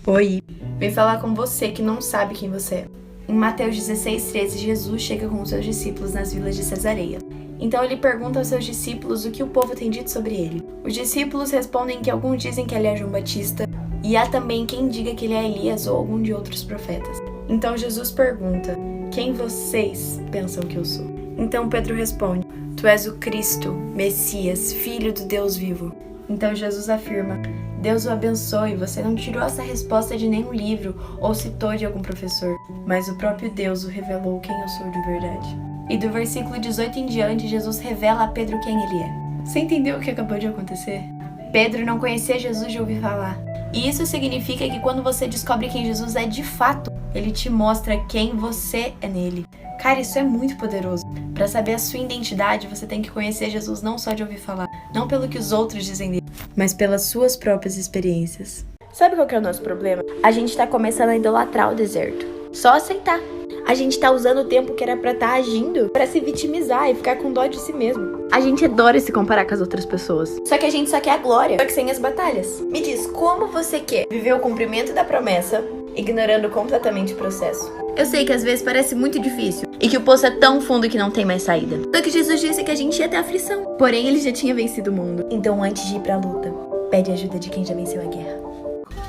Oi, vem falar com você que não sabe quem você é. Em Mateus 16:13, Jesus chega com os seus discípulos nas vilas de Cesareia. Então ele pergunta aos seus discípulos o que o povo tem dito sobre ele. Os discípulos respondem que alguns dizem que ele é João Batista, e há também quem diga que ele é Elias ou algum de outros profetas. Então Jesus pergunta: quem vocês pensam que eu sou? Então Pedro responde: tu és o Cristo, Messias, Filho do Deus vivo. Então Jesus afirma: Deus o abençoe, você não tirou essa resposta de nenhum livro ou citou de algum professor, mas o próprio Deus o revelou quem eu sou de verdade. E do versículo 18 em diante, Jesus revela a Pedro quem ele é. Você entendeu o que acabou de acontecer? Pedro não conhecia Jesus de ouvir falar. E isso significa que quando você descobre quem Jesus é de fato, ele te mostra quem você é nele. Cara, isso é muito poderoso. Para saber a sua identidade, você tem que conhecer Jesus não só de ouvir falar, não pelo que os outros dizem dele, mas pelas suas próprias experiências. Sabe qual que é o nosso problema? A gente tá começando a idolatrar o deserto. Só aceitar. A gente tá usando o tempo que era pra estar agindo pra se vitimizar e ficar com dó de si mesmo. A gente adora se comparar com as outras pessoas. Só que a gente só quer a glória, só que sem as batalhas. Me diz, como você quer viver o cumprimento da promessa, ignorando completamente o processo? Eu sei que às vezes parece muito difícil e que o poço é tão fundo que não tem mais saída. Só que Jesus disse que a gente ia ter aflição. Porém, ele já tinha vencido o mundo. Então, antes de ir pra luta, pede ajuda de quem já venceu a guerra.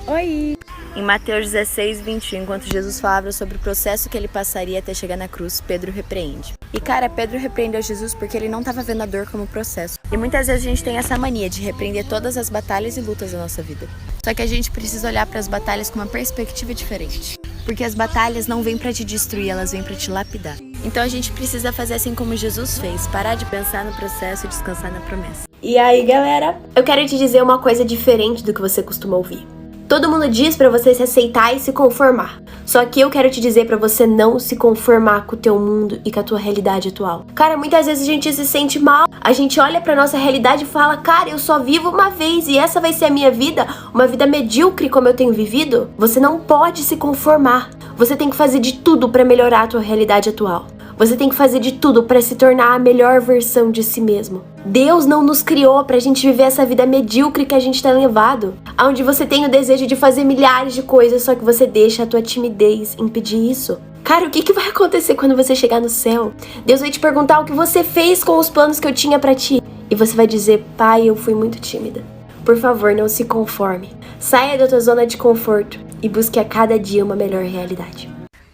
Oi! Em Mateus 16:21, enquanto Jesus falava sobre o processo que ele passaria até chegar na cruz, Pedro repreende. E cara, Pedro repreendeu Jesus porque ele não estava vendo a dor como processo. E muitas vezes a gente tem essa mania de repreender todas as batalhas e lutas da nossa vida. Só que a gente precisa olhar para as batalhas com uma perspectiva diferente. Porque as batalhas não vêm para te destruir, elas vêm para te lapidar. Então a gente precisa fazer assim como Jesus fez, parar de pensar no processo e descansar na promessa. E aí, galera, eu quero te dizer uma coisa diferente do que você costuma ouvir. Todo mundo diz pra você se aceitar e se conformar. Só que eu quero te dizer pra você não se conformar com o teu mundo e com a tua realidade atual. Cara, muitas vezes a gente se sente mal. A gente olha pra nossa realidade e fala: cara, eu só vivo uma vez e essa vai ser a minha vida, uma vida medíocre como eu tenho vivido. Você não pode se conformar. Você tem que fazer de tudo pra melhorar a tua realidade atual. Você tem que fazer de tudo para se tornar a melhor versão de si mesmo. Deus não nos criou pra gente viver essa vida medíocre que a gente tá levado, onde você tem o desejo de fazer milhares de coisas, só que você deixa a tua timidez impedir isso. Cara, o que vai acontecer quando você chegar no céu? Deus vai te perguntar o que você fez com os planos que eu tinha pra ti. E você vai dizer: pai, eu fui muito tímida. Por favor, não se conforme. Saia da tua zona de conforto e busque a cada dia uma melhor realidade.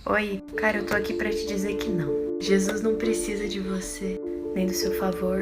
Oi, cara, eu tô aqui pra te dizer que não. Jesus não precisa de você, nem do seu favor.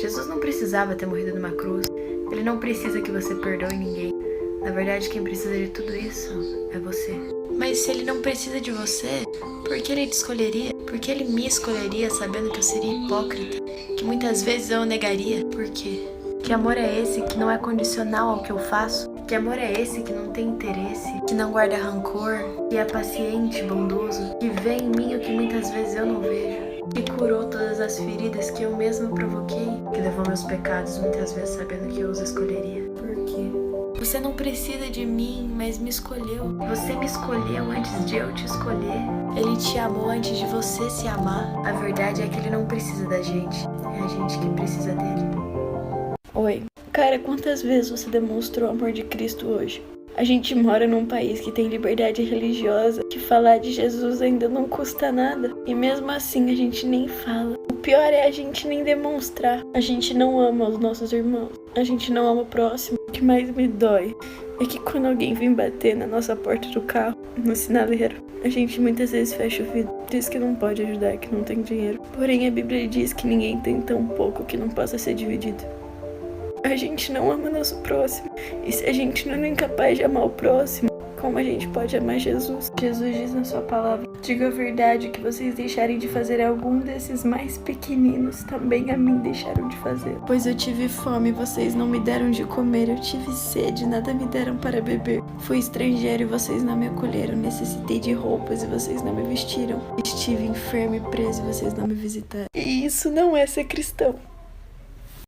Jesus não precisava ter morrido numa cruz. Ele não precisa que você perdoe ninguém. Na verdade, quem precisa de tudo isso é você. Mas se ele não precisa de você, por que ele te escolheria? Por que ele me escolheria sabendo que eu seria hipócrita? Que muitas vezes eu o negaria? Por quê? Que amor é esse que não é condicional ao que eu faço? Que amor é esse que não tem interesse? Que não guarda rancor? Que é paciente, bondoso? Que vê em mim o que muitas vezes eu não vejo? Que curou todas as feridas que eu mesma provoquei? Que levou meus pecados muitas vezes sabendo que eu os escolheria? Por quê? Você não precisa de mim, mas me escolheu. Você me escolheu antes de eu te escolher. Ele te amou antes de você se amar. A verdade é que ele não precisa da gente. É a gente que precisa dele. Oi. Cara, quantas vezes você demonstrou o amor de Cristo hoje? A gente mora num país que tem liberdade religiosa, que falar de Jesus ainda não custa nada. E mesmo assim a gente nem fala. O pior é a gente nem demonstrar. A gente não ama os nossos irmãos. A gente não ama o próximo. O que mais me dói é que quando alguém vem bater na nossa porta do carro, no sinaleiro, a gente muitas vezes fecha o vidro. Diz que não pode ajudar, que não tem dinheiro. Porém a Bíblia diz que ninguém tem tão pouco que não possa ser dividido. A gente não ama nosso próximo. E se a gente não é incapaz de amar o próximo, como a gente pode amar Jesus? Jesus diz na sua palavra: diga a verdade, que vocês deixarem de fazer algum desses mais pequeninos, também a mim deixaram de fazer. Pois eu tive fome, vocês não me deram de comer. Eu tive sede, nada me deram para beber. Fui estrangeiro e vocês não me acolheram. Necessitei de roupas e vocês não me vestiram. Estive enfermo e preso e vocês não me visitaram. E isso não é ser cristão.